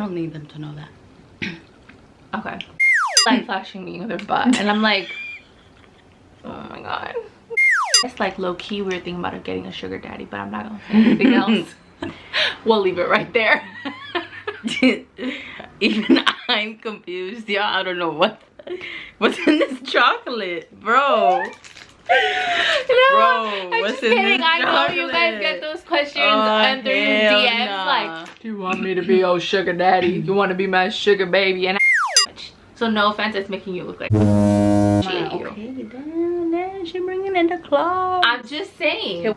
don't need them to know that. Okay. Like flashing me with her butt, and I'm like, oh my god. It's like low-key we were thinking about getting a sugar daddy, but I'm not gonna say anything else. We'll leave it right there. Even I'm confused, y'all. I don't know what's in this chocolate, bro. No, what's in this chocolate? I know you guys get those questions under your DMs, like, do you want me to be your sugar daddy? You want to be my sugar baby? And so no offense, it's making you look like okay, damn, she bringing in the clothes. I'm just saying.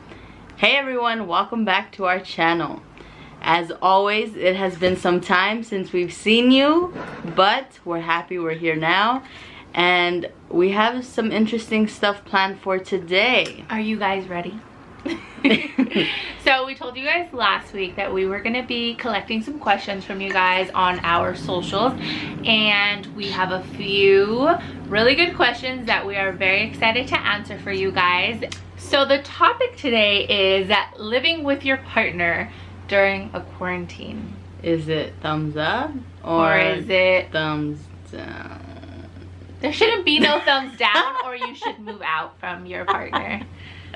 Hey everyone, welcome back to our channel. As always, it has been some time since we've seen you, but we're happy we're here now. And we have some interesting stuff planned for today. Are you guys ready? So we told you guys last week that we were going to be collecting some questions from you guys on our socials, and we have a few really good questions that we are very excited to answer for you guys. So the topic today is living with your partner during a quarantine. Is it thumbs up or is it thumbs down? There shouldn't be no thumbs down, or you should move out from your partner.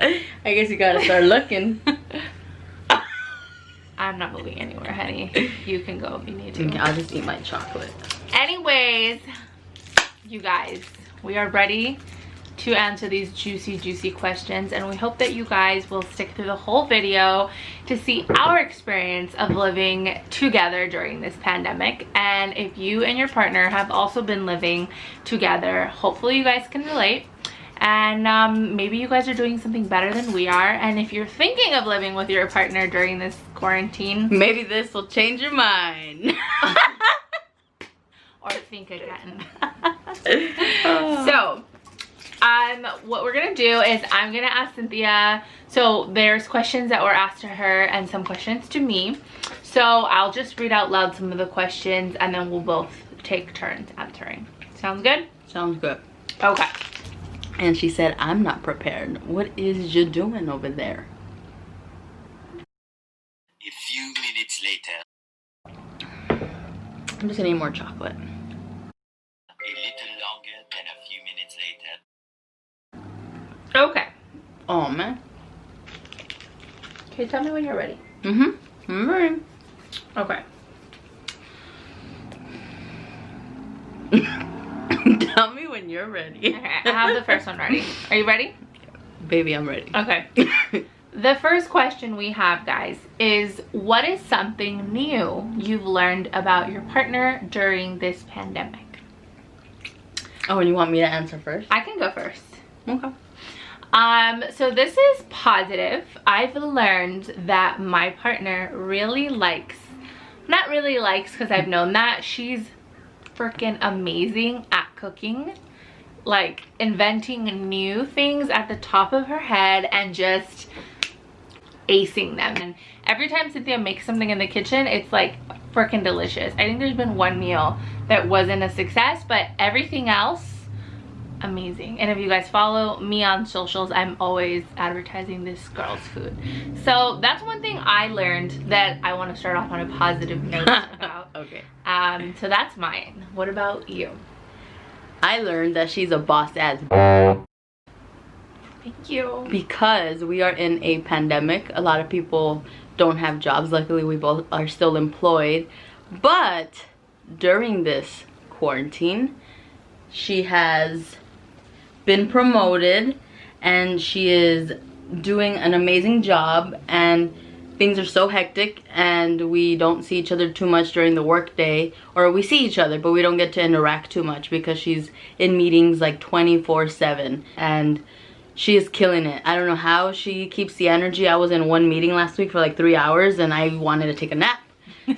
I guess you gotta start looking. I'm not moving anywhere, honey. You can go if you need to. Okay, I'll just eat my chocolate. Anyways, you guys, we are ready to answer these juicy questions, and we hope that you guys will stick through the whole video to see our experience of living together during this pandemic. And if you and your partner have also been living together, hopefully you guys can relate, and maybe you guys are doing something better than we are. And if you're thinking of living with your partner during this quarantine, maybe this will change your mind. or think again. So what we're gonna do is I'm gonna ask Cynthia. So there's questions that were asked to her and some questions to me. So I'll just read out loud some of the questions, and then we'll both take turns answering. Sounds good? Sounds good. Okay. And she said, I'm not prepared. What is you doing over there? A few minutes later. I'm just gonna eat more chocolate. A little longer than a few minutes later. Okay. Oh man. Okay, tell me when you're ready. I'm ready. Okay. Tell me when you're ready. Okay, I have the first one ready. Are you ready? Baby, I'm ready. Okay. The first question we have, guys, is what is something new you've learned about your partner during this pandemic? Oh, and you want me to answer first? I can go first. Okay. So this is positive. I've learned that my partner really likes, not really likes because I've known that, she's freaking amazing at cooking, like inventing new things at the top of her head and just acing them. And every time Cynthia makes something in the kitchen, it's like freaking delicious. I think there's been one meal that wasn't a success, but everything else amazing. And if you guys follow me on socials, I'm always advertising this girl's food. So that's one thing I learned that I want to start off on a positive note about. Okay. So that's mine. What about you? I learned that she's a boss ass. Thank you. Because we are in a pandemic, a lot of people don't have jobs. Luckily, we both are still employed. But during this quarantine, she has been promoted and she is doing an amazing job, and things are so hectic and we don't see each other too much during the work day, or we see each other but we don't get to interact too much because she's in meetings like 24/7, and she is killing it. I don't know how she keeps the energy. I was in one meeting last week for like 3 hours and I wanted to take a nap.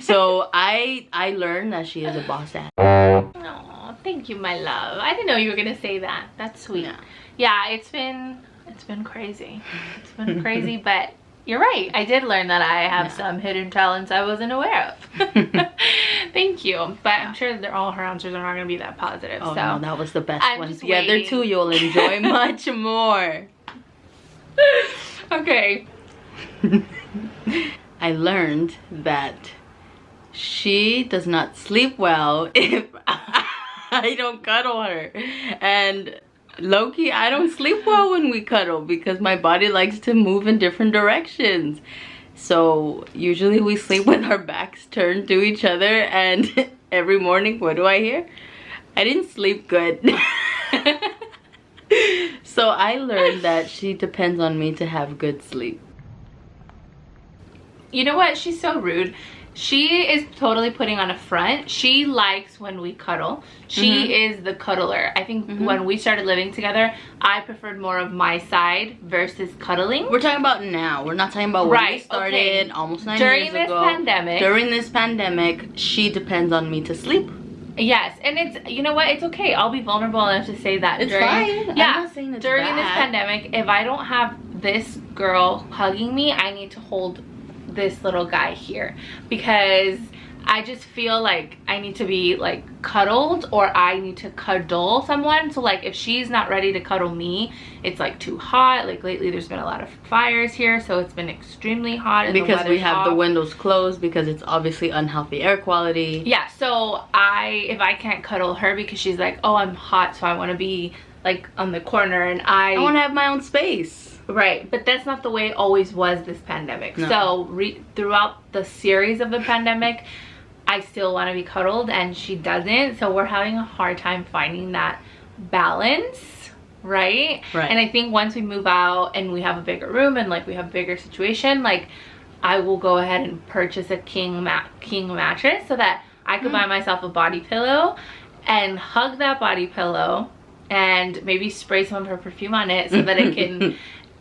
So I learned that she is a boss ass. Oh, thank you, my love. I didn't know you were gonna say that. That's sweet. Yeah, it's been crazy. It's been crazy, but you're right. I did learn that I have some hidden talents I wasn't aware of. Thank you. But I'm sure that all her answers are not gonna be that positive. Oh so no, that was the best I'm one. just The other two you'll enjoy much more. Okay. I learned that she does not sleep well if I don't cuddle her. And low-key, I don't sleep well when we cuddle because my body likes to move in different directions. So usually we sleep with our backs turned to each other, and every morning, what do I hear? I didn't sleep good. So I learned that she depends on me to have good sleep. You know what? She's so rude. She is totally putting on a front. She likes when we cuddle. She is the cuddler. I think when we started living together, I preferred more of my side versus cuddling. We're talking about now. We're not talking about when we started almost 9 years ago. During this pandemic. During this pandemic, she depends on me to sleep. Yes, and it's, you know what, it's okay. I'll be vulnerable enough to say that. It's fine. Yeah, I'm not saying it's during bad. this pandemic, if I don't have this girl hugging me, I need to hold this little guy here, because I just feel like I need to be like cuddled, or I need to cuddle someone. So like if she's not ready to cuddle me, it's like too hot. Like lately there's been a lot of fires here, so it's been extremely hot, and because we have the windows closed because it's obviously unhealthy air quality. Yeah, so if I can't cuddle her because she's like, oh, I'm hot, so I want to be like on the corner, and I want to have my own space. Right, but that's not the way it always was this pandemic. No. So throughout the series of the pandemic, I still want to be cuddled and she doesn't. So we're having a hard time finding that balance, right? Right. And I think once we move out and we have a bigger room and like we have a bigger situation, like I will go ahead and purchase a king mattress so that I could buy myself a body pillow and hug that body pillow and maybe spray some of her perfume on it so that it can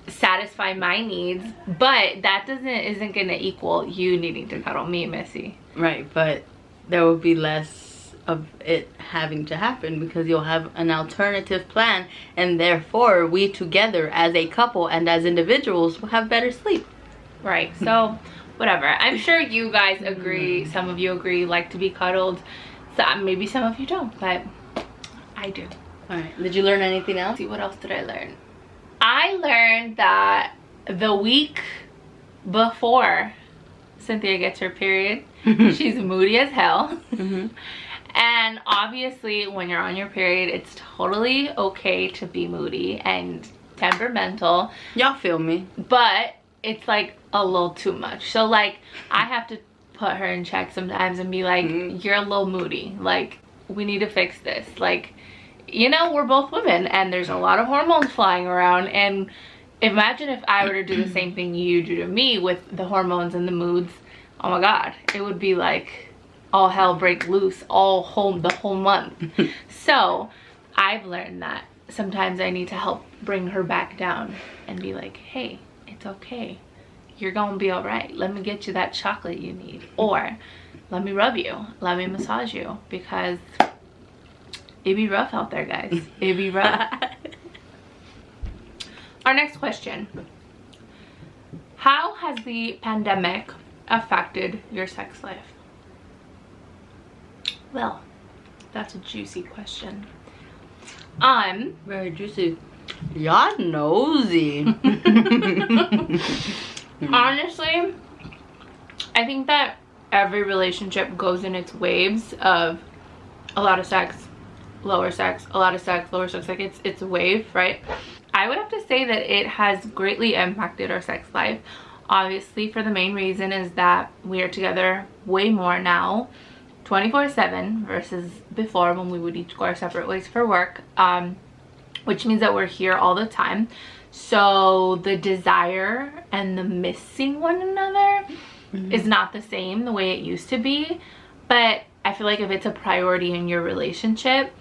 satisfy my needs. But that isn't gonna equal you needing to cuddle me, Missy. Right, but there will be less of it having to happen because you'll have an alternative plan, and therefore we together as a couple and as individuals will have better sleep. Right, so whatever. I'm sure you guys agree, some of you agree, like to be cuddled. So maybe some of you don't, but I do. All right, did you learn anything else? Let's see, what else did I learn? I learned that the week before Cynthia gets her period, she's moody as hell. And obviously when you're on your period, it's totally okay to be moody and temperamental. Y'all feel me? But it's like a little too much. So like I have to put her in check sometimes and be like, you're a little moody. Like we need to fix this. Like, you know, we're both women and there's a lot of hormones flying around, and imagine if I were to do the same thing you do to me with the hormones and the moods. Oh my god, it would be like all hell break loose the whole month. So I've learned that sometimes I need to help bring her back down and be like, hey, it's okay, you're gonna be all right. Let me get you that chocolate you need, or let me rub you, let me massage you, because it be rough out there, guys. It be rough. Our next question. How has the pandemic affected your sex life? Well, that's a juicy question. Very juicy. Y'all nosy. Honestly, I think that every relationship goes in its waves of a lot of sex, lower sex, a lot of sex, lower sex. Like it's a wave, right? I would have to say that it has greatly impacted our sex life. Obviously, for the main reason is that we are together way more now, 24/7 versus before when we would each go our separate ways for work, which means that we're here all the time. So the desire and the missing one another is not the same the way it used to be. But I feel like if it's a priority in your relationship,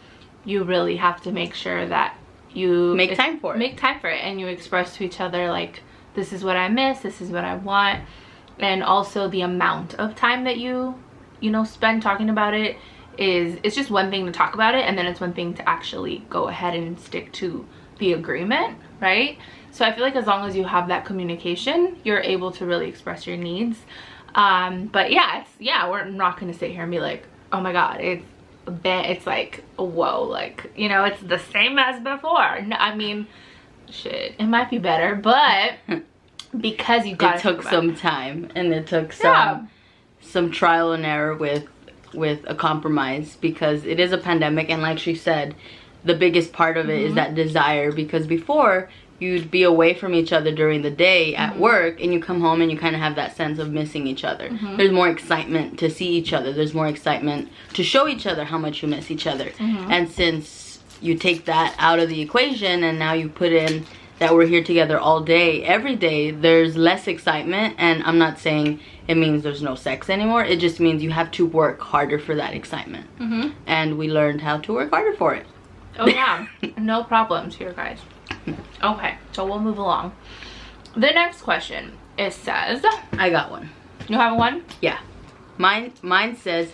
you really have to make sure that you make time for it, and you express to each other like, this is what I miss, this is what I want. And also the amount of time that you know spend talking about it it's just one thing to talk about it, and then it's one thing to actually go ahead and stick to the agreement, right? So I feel like as long as you have that communication, you're able to really express your needs. But yeah, we're not gonna sit here and be like, oh my god, it's like, whoa, like, you know, it's the same as before. No, I mean, shit, it might be better, but because you got it took some time, and it took some some trial and error with a compromise, because it is a pandemic, and like she said, the biggest part of it is that desire, because before you'd be away from each other during the day at work, and you come home and you kind of have that sense of missing each other. There's more excitement to see each other, there's more excitement to show each other how much you miss each other. And since you take that out of the equation and now you put in that we're here together all day, every day, there's less excitement. And I'm not saying it means there's no sex anymore, it just means you have to work harder for that excitement. And we learned how to work harder for it. Oh yeah, no problems here, guys. Okay, so we'll move along. The next question, it says, I got one. You have one? Yeah. Mine says,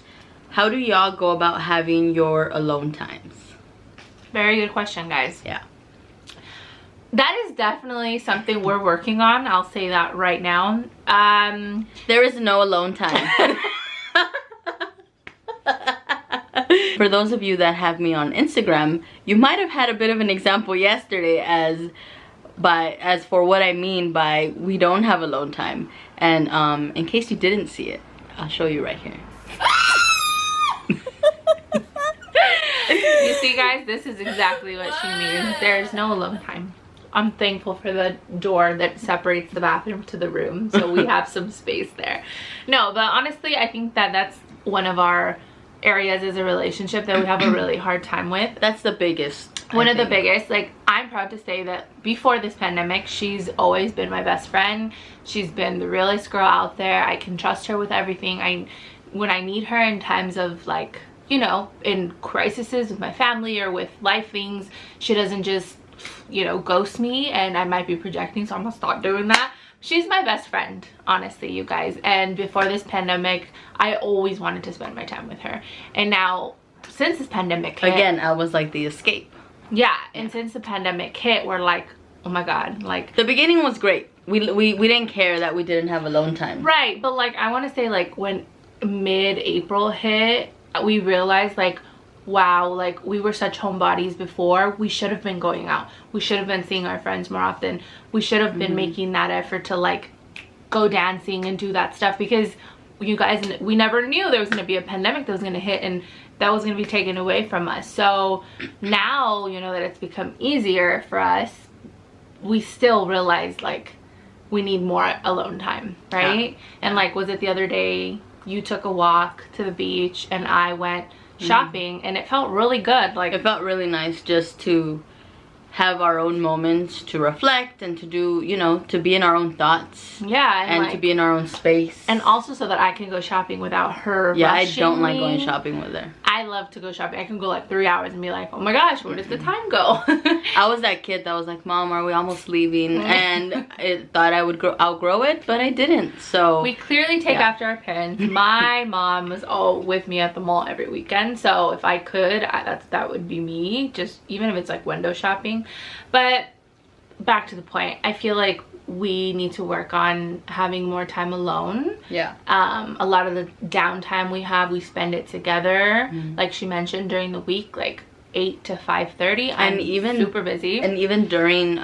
how do y'all go about having your alone times? Very good question, guys. Yeah. That is definitely something we're working on. I'll say that right now. There is no alone time. For those of you that have me on Instagram, you might have had a bit of an example yesterday as for what I mean by we don't have alone time. And in case you didn't see it, I'll show you right here. You see, guys, this is exactly what she means. There's no alone time. I'm thankful for the door that separates the bathroom to the room, so we have some space there. No, but honestly, I think that that's one of our areas as a relationship that we have a really hard time with. That's the biggest. One of the biggest. Like, I'm proud to say that before this pandemic, she's always been my best friend. She's been the realest girl out there. I can trust her with everything. When I need her in times of, like, you know, in crises with my family or with life things, she doesn't just, you know, ghost me. And I might be projecting, so I'm gonna stop doing that. She's my best friend, honestly, you guys. And before this pandemic, I always wanted to spend my time with her. And now, since this pandemic hit, again, I was like the escape. Yeah, and since the pandemic hit, we're like, oh my god, like, the beginning was great. We didn't care that we didn't have alone time. Right, but like, I want to say, like, when mid-April hit, we realized, like, wow, like, we were such homebodies before. We should have been going out. We should have been seeing our friends more often. We should have been making that effort to, like, go dancing and do that stuff, because you guys, we never knew there was going to be a pandemic that was going to hit and that was going to be taken away from us. So now, you know, that it's become easier for us, we still realize, like, we need more alone time, right? Yeah. And like, was it the other day you took a walk to the beach and I went shopping, and it felt really good. Like, it felt really nice just to have our own moments to reflect and to do, you know, to be in our own thoughts. Yeah, and like, to be in our own space. And also so that I can go shopping without her Yeah, rushing I don't like me. going shopping with her. I love to go shopping. I can go like 3 hours and be like, oh my gosh, where does the time go? I was that kid that was like, Mom, are we almost leaving? And I thought I would outgrow it, but I didn't. So we clearly take after our parents. My mom was all with me at the mall every weekend, so if I could, that would be me, just even if it's like window shopping. But back to the point, I feel like we need to work on having more time alone. Yeah. A lot of the downtime we have, we spend it together. Like she mentioned, during the week, like 8 to 5:30. I'm even super busy. And even during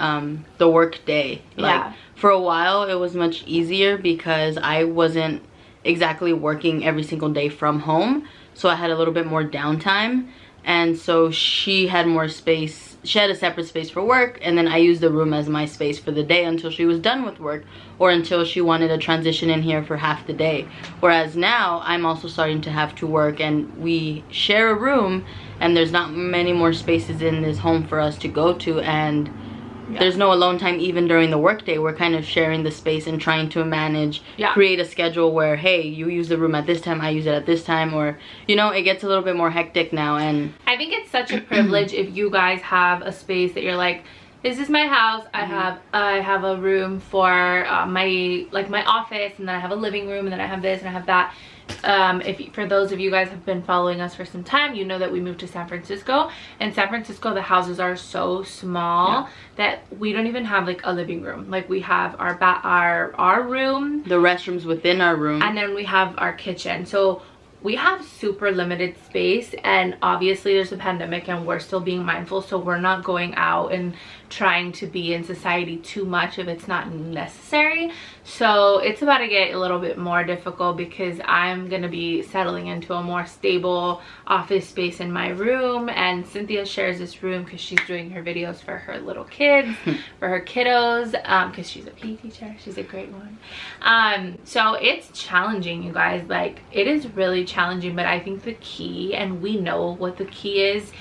the work day. Like, for a while, it was much easier because I wasn't exactly working every single day from home. So I had a little bit more downtime. And so she had more space. She had a separate space for work, and then I used the room as my space for the day until she was done with work, or until she wanted to transition in here for half the day. Whereas now I'm also starting to have to work, and we share a room, and there's not many more spaces in this home for us to go to, and there's no alone time even during the workday. We're kind of sharing the space and trying to manage, create a schedule where, hey, you use the room at this time, I use it at this time, or, you know, it gets a little bit more hectic now. And I think it's such a privilege if you guys have a space that you're like, this is my house. I have a room for my office, and then I have a living room, and then I have this and I have that. For those of you guys who have been following us for some time, you know that we moved to San Francisco. In San Francisco, the houses are so small that we don't even have like a living room. Like, we have our room, the restrooms within our room, and then we have our kitchen. So we have super limited space, and obviously there's a pandemic and we're still being mindful, so we're not going out and trying to be in society too much if it's not necessary. So it's about to get a little bit more difficult because I'm gonna be settling into a more stable office space in my room, and Cynthia shares this room because she's doing her videos for her little kids, for her kiddos, because she's a PE teacher. She's a great one. So it's challenging, you guys. Like, it is really challenging, but I think the key, and we know what the key is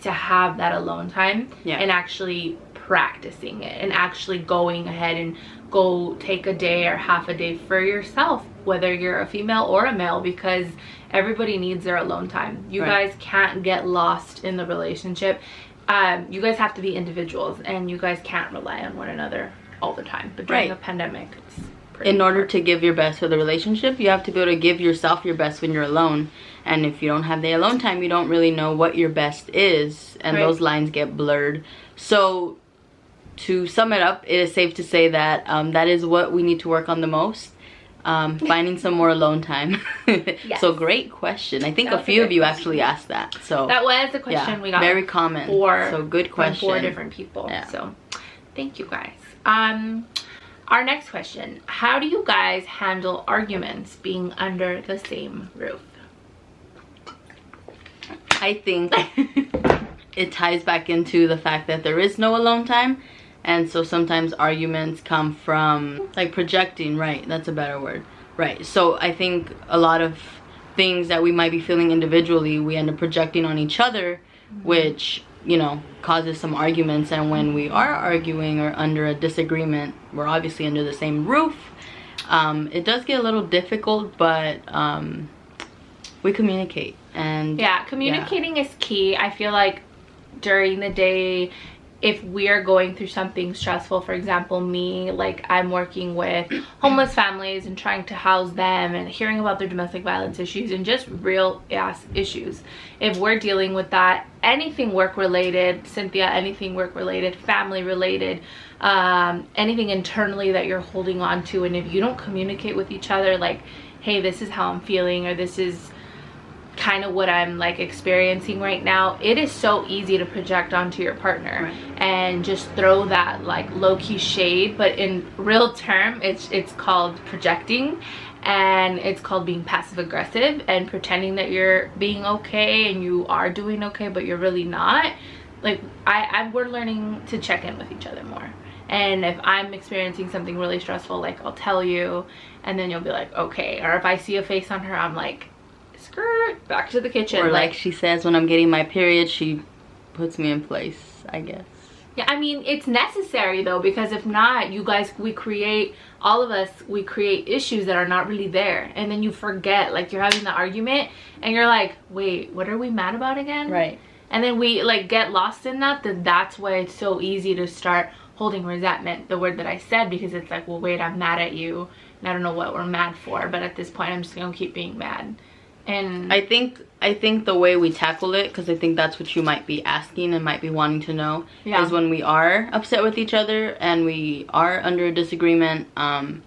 to have that alone time. And actually practicing it, and actually going ahead and go take a day or half a day for yourself, whether you're a female or a male, because everybody needs their alone time. You guys can't get lost in the relationship. You guys have to be individuals, and you guys can't rely on one another all the time. But during a pandemic, it's in order to give your best for the relationship, you have to be able to give yourself your best when you're alone. And if you don't have the alone time, you don't really know what your best is, and those lines get blurred. So to sum it up, it is safe to say that that is what we need to work on the most, finding some more alone time. So great question. I think a few of you actually asked that. So that was the question we got. Very common. So good question. From 4 different people. So thank you guys. Our next question: how do you guys handle arguments being under the same roof? I think it ties back into the fact that there is no alone time. And so sometimes arguments come from like projecting, right? That's a better word, right? So I think a lot of things that we might be feeling individually, we end up projecting on each other, which, you know, causes some arguments. And when we are arguing or under a disagreement, we're obviously under the same roof. It does get a little difficult, but we communicate. And communicating is key. I feel like during the day, if we are going through something stressful, for example, me, like I'm working with homeless families and trying to house them and hearing about their domestic violence issues and just real ass issues. If we're dealing with that, anything work related, Cynthia, anything work related, family related, anything internally that you're holding on to, and if you don't communicate with each other, like, hey, this is how I'm feeling, or this is kind of what I'm like experiencing right now, it is so easy to project onto your partner and just throw that like low-key shade. But in real term, it's called projecting, and it's called being passive aggressive and pretending that you're being okay and you are doing okay, but you're really not. Like we're learning to check in with each other more. And if I'm experiencing something really stressful, like I'll tell you, and then you'll be like, okay. Or if I see a face on her, I'm like, skirt, back to the kitchen. Or like she says, when I'm getting my period, she puts me in place, I guess. Yeah, I mean, it's necessary though, because if not, you guys, we create issues that are not really there. And then you forget, like you're having the argument and you're like, wait, what are we mad about again? Right. And then we like get lost in that, that's why it's so easy to start holding resentment, the word that I said, because it's like, well, wait, I'm mad at you and I don't know what we're mad for, but at this point I'm just gonna keep being mad. And I think the way we tackle it, because I think that's what you might be asking and might be wanting to know, is when we are upset with each other and we are under a disagreement, I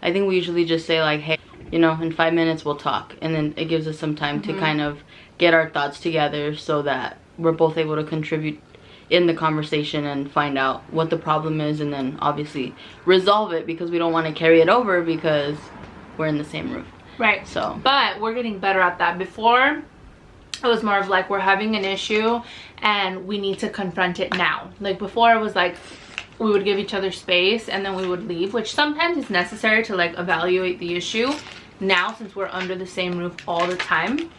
think we usually just say like, hey, you know, in 5 minutes we'll talk, and then it gives us some time to kind of get our thoughts together so that we're both able to contribute in the conversation and find out what the problem is, and then obviously resolve it, because we don't want to carry it over because we're in the same roof. Right. So, but we're getting better at that. Before, it was more of like, we're having an issue and we need to confront it now. Like before, it was like we would give each other space and then we would leave, which sometimes is necessary to like evaluate the issue. Now, since we're under the same roof all the time,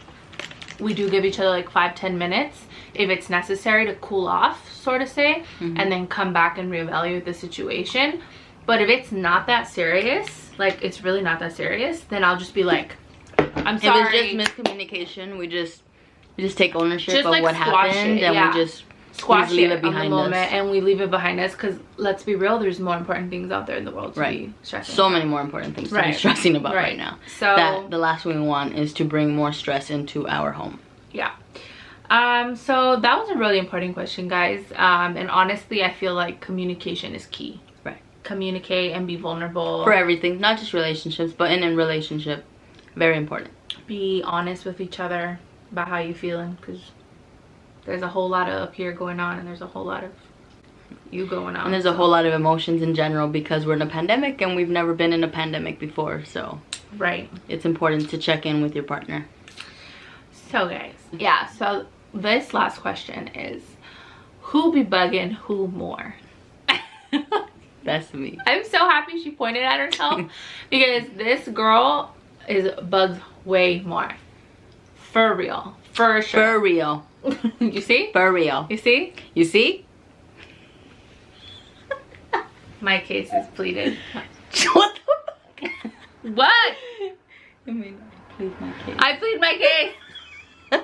we do give each other like 5-10 minutes if it's necessary to cool off, sort of say, and then come back and reevaluate the situation. But if it's not that serious, like it's really not that serious, then I'll just be like, I'm sorry. If it's just miscommunication, we just take ownership of what happened, and we just squash leave it behind us. And we leave it behind us, because let's be real, there's more important things out there in the world to be stressing about. Many more important things to be stressing about right now. So that the last thing we want is to bring more stress into our home. Yeah. So that was a really important question, guys. And honestly, I feel like communication is key. Communicate and be vulnerable for everything, not just relationships, but in a relationship, very important. be honest with each other about how you feeling, because there's a whole lot of up here going on, and there's a whole lot of you going on. And there's a whole lot of emotions in general because we're in a pandemic and we've never been in a pandemic before. So right, it's important to check in with your partner. So guys, yeah, so this last question is, who be bugging who more? That's me. I'm so happy she pointed at herself because this girl is bugs way more. For real. For sure. For real. You see? For real. You see? You see? My case is pleaded. What the fuck? What? I mean, I plead my case. I plead my case.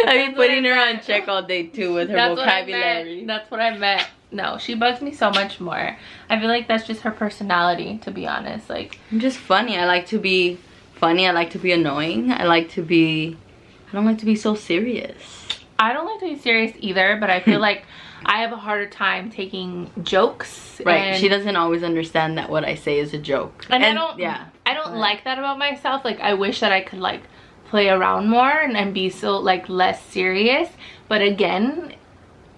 I've been putting her on check all day too with her vocabulary. That's what I meant. No, she bugs me so much more. I feel like that's just her personality, to be honest. Like, I'm just funny. I like to be funny. I like to be annoying. I don't like to be so serious. I don't like to be serious either, but I feel like I have a harder time taking jokes. Right. And she doesn't always understand that what I say is a joke. And I don't like that about myself. Like, I wish that I could like play around more and be so like less serious. But again,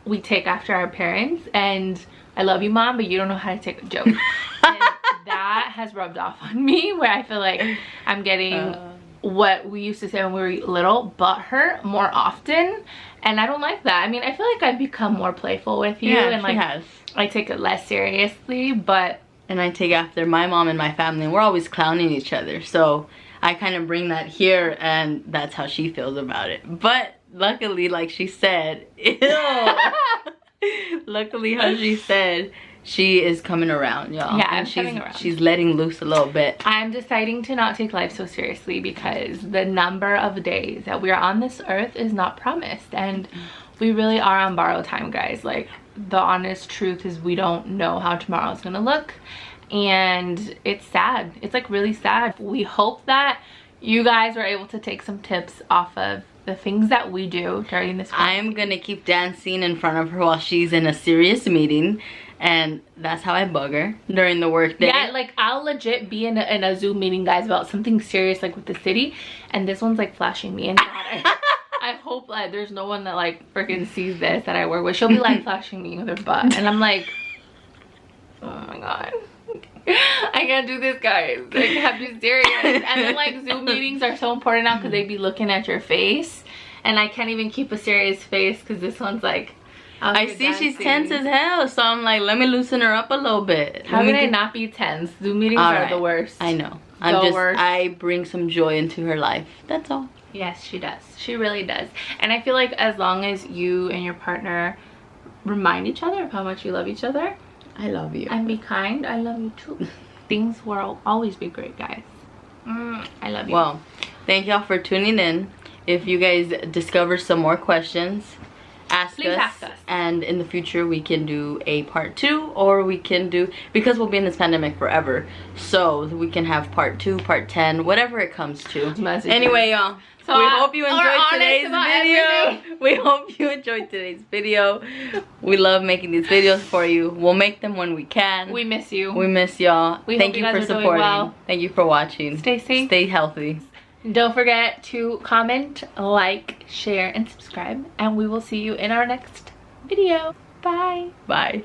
we take after our parents, and I love you, Mom, but you don't know how to take a joke. And that has rubbed off on me, where I feel like I'm getting what we used to say when we were little, butthurt, more often, and I don't like that. I mean, I feel like I've become more playful with you, and like I take it less seriously, but and I take after my mom and my family. We're always clowning each other, so I kind of bring that here, and that's how she feels about it. But luckily, like she said, luckily how she said, she is coming around, y'all. Yeah, I'm coming around. She's letting loose a little bit. I'm deciding to not take life so seriously because the number of days that we are on this earth is not promised, and we really are on borrowed time, guys. Like, the honest truth is we don't know how tomorrow's gonna look, and it's sad. It's like really sad. We hope that you guys are able to take some tips off of the things that we do during this quarantine. I'm gonna keep dancing in front of her while she's in a serious meeting, and that's how I bug her during the work day. Yeah, like I'll legit be in a Zoom meeting, guys, about something serious like with the city, and this one's like flashing me, and God, I hope that there's no one that like freaking sees this that I work with. She'll be like flashing me with her butt, and I'm like, oh my God, I can't do this, guys. Like, I have to be serious. And then like Zoom meetings are so important now because they be looking at your face, and I can't even keep a serious face because this one's like, I see dancing. She's tense as hell, so I'm like, let me loosen her up a little bit. How can I not be tense? Zoom meetings are the worst. I know. Worst. I bring some joy into her life. That's all. Yes, she does. She really does. And I feel like as long as you and your partner remind each other of how much you love each other. I love you. And be kind. I love you too. Things will always be great, guys. I love you. Well, thank y'all for tuning in. If you guys discover some more questions, please ask us, and in the future we can do a part 2, or we can do, because we'll be in this pandemic forever, so we can have part 2, part 10, whatever it comes to. Anyway, y'all, so we hope you enjoyed today's video. We hope you enjoyed today's video. We love making these videos for you. We'll make them when we can. We miss you. We miss y'all. Thank you for supporting. Well. Thank you for watching. Stay safe. Stay healthy. Don't forget to comment, like, share, and subscribe. And we will see you in our next video. Bye. Bye.